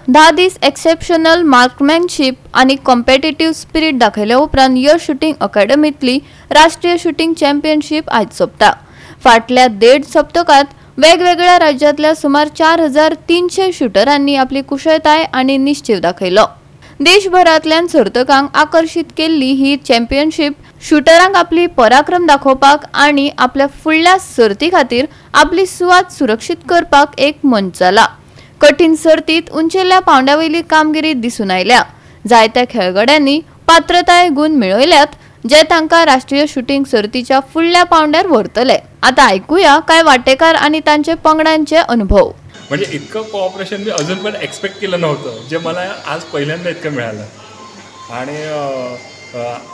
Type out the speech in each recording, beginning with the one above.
10 दीस exceptional मार्कमॅनशिप आणि competitive spirit दाखयल्या उपरांत यश शूटिंग अकॅडमीतली राष्ट्रीय शूटिंग चॅम्पियनशिप आज सोंपता। फाटल्या 1.5 सप्तकात वेगवेगळ्या राज्यांतल्या सुमार 4300 शूटरांनी आपली कुशळताय आणि निश्चय दाखयलो। देशभरांतल्यान सर्तकांक आकर्षित केल्ली ही चॅम्पियनशिप शूटरांक आपली पराक्रम दाखोवपाक आणि आपल्या फुडल्या सर्ती खातीर आपली सुवात सुरक्षीत करपाक एक मंच जाला। कठीण सर्तीत उंचेल्या पावंड्यावयली कामगिरी दिसून आयल्या। जायत्या खेळगड्यांनी पात्रताय गुण मेळयल्यात जे तांकां राष्ट्रीय शूटिंग सर्तीच्या फुडल्या पावंड्यार व्हरतले। आता ऐकूया काय वाटेकार आणि तांचे पंगडांचे अनुभव। म्हणजे इतकं कोऑपरेशन मी अजून पण एक्सपेक्ट केलं नव्हतं, जे मला आज पहिल्यांदा इतकं मिळालं। आणि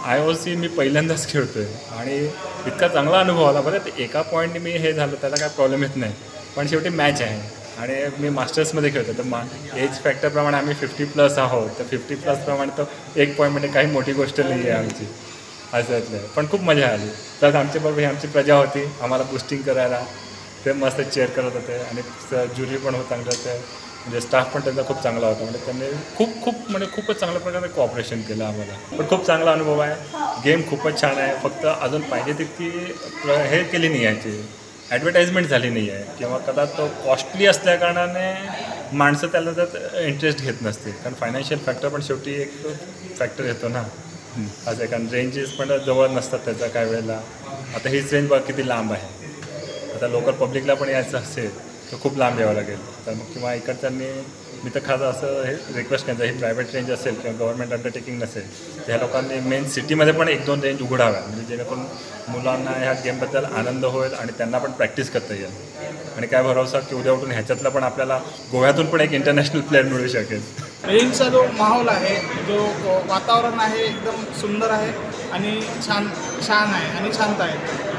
IOC मी पहिल्यांदाच खेळतोय आणि इतका चांगला अनुभव आला। बरं एका पॉईंटने मी हे झालं त्याला काय प्रॉब्लेम येत नाही, पण शेवटी मॅच आहे आणि मी मास्टर्समध्ये खेळतो तर एज फॅक्टरप्रमाणे आम्ही 50+ आहोत, तर 50+ प्रमाणे तर एक पॉईंटमध्ये काही मोठी गोष्ट नाही आहे आमची असं। पण खूप मजा आली। तर आमच्याबरोबर आमची प्रजा होती, आम्हाला बुस्टिंग करायला ते मस्त चेअर करत होते आणि ज्युरी पण होत चांगलं होतं, म्हणजे स्टाफ पण त्यांचा खूप चांगला होता। म्हणजे त्यांनी खूपच चांगल्या प्रकारे कोऑपरेशन केलं आम्हाला। पण खूप चांगला अनुभव आहे। गेम खूपच छान आहे, फक्त अजून पाहिजे तितकी हे केली नाही याची ॲडव्हर्टाइजमेंट झाली नाही आहे, किंवा कदाचित तो कॉस्टली असल्याकारणाने माणसं त्याला त्यात इंटरेस्ट घेत नसतील, कारण फायनान्शियल फॅक्टर पण शेवटी एक फॅक्टर येतो ना असं। कारण रेंजेस पण जवळ नसतात त्याचा काय वेळेला। आता हीच रेंज बघ किती लांब आहे, आता लोकल पब्लिकला पण यायचं असेल तर खूप लांब यावं लागेल। तर मग किंवा इकडच्यांनी मी तर खास असं हे रिक्वेस्ट करायचं, ही प्रायव्हेट रेंज असेल किंवा गव्हर्नमेंट अंडरटेकिंग नसेल त्या लोकांनी मेन सिटीमध्ये पण 1-2 रेंज उघडाव्या, म्हणजे जेणेकरून मुलांना ह्या गेमबद्दल आनंद होईल आणि त्यांना पण प्रॅक्टिस करता येईल। आणि काय भरोसा की उद्या उठून ह्याच्यातला पण आपल्याला गोव्यातून पण एक इंटरनॅशनल प्लेअर मिळू शकेल। रेंजचा जो माहोल आहे, जो वातावरण आहे एकदम सुंदर आहे आणि छान आहे आणि शांत आहे।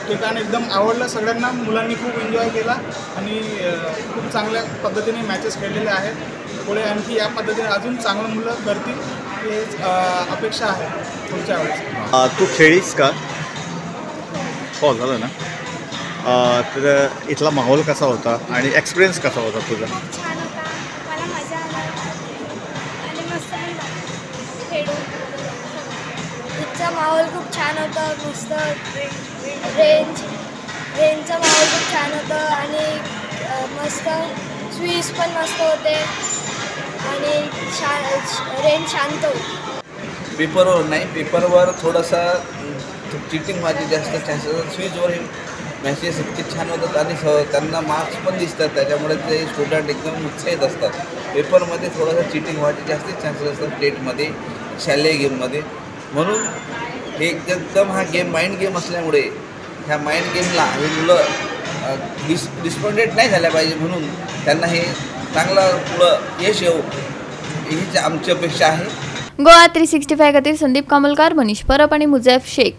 ठिकाण एकदम आवडलं सगळ्यांना, मुलांनी खूप एन्जॉय केला आणि खूप चांगल्या पद्धतीने मॅचेस खेळलेले आहेत। पुढे आणखी या पद्धतीने अजून चांगलं मुलं करतील हे अपेक्षा आहे पुढच्या वेळेस। तू खेळलीस का? हो झालं ना। तर इथला माहोल कसा होता आणि एक्सपिरियन्स कसा होता तुझा? छान होता, मला मजा आली आणि मस्त खेळून। इथचा माहोल खूप छान होता, मस्त रेंजचा माहोल खूप छान होतं आणि मस्त स्वीज पण मस्त होते आणि रेंज शांत होती। पेपरवर नाही, पेपरवर थोडासा चिटिंग व्हायची जास्त चान्सेस। स्विचवर मॅचेस इतके छान होतात आणि त्यांना मार्क्स पण दिसतात, त्याच्यामुळे ते स्टुडंट एकदम उत्साहित असतात। पेपरमध्ये थोडासा चिटिंग व्हायचे जास्त चान्सेस असतात स्टेटमध्ये, शालेय गेममध्ये। म्हणून हे एकदम हा गेम माइंड गेम असल्यामुळे ह्या माइंड गेमला हे मुलं डिस्पॉइंटेड नाही झाल्या पाहिजे, म्हणून त्यांना हे चांगलं पुढं यश येऊ हीच आमची अपेक्षा आहे। गोवा 365 खातीर संदीप कामलकार, मनीष परब आणि मुजैफ शेख।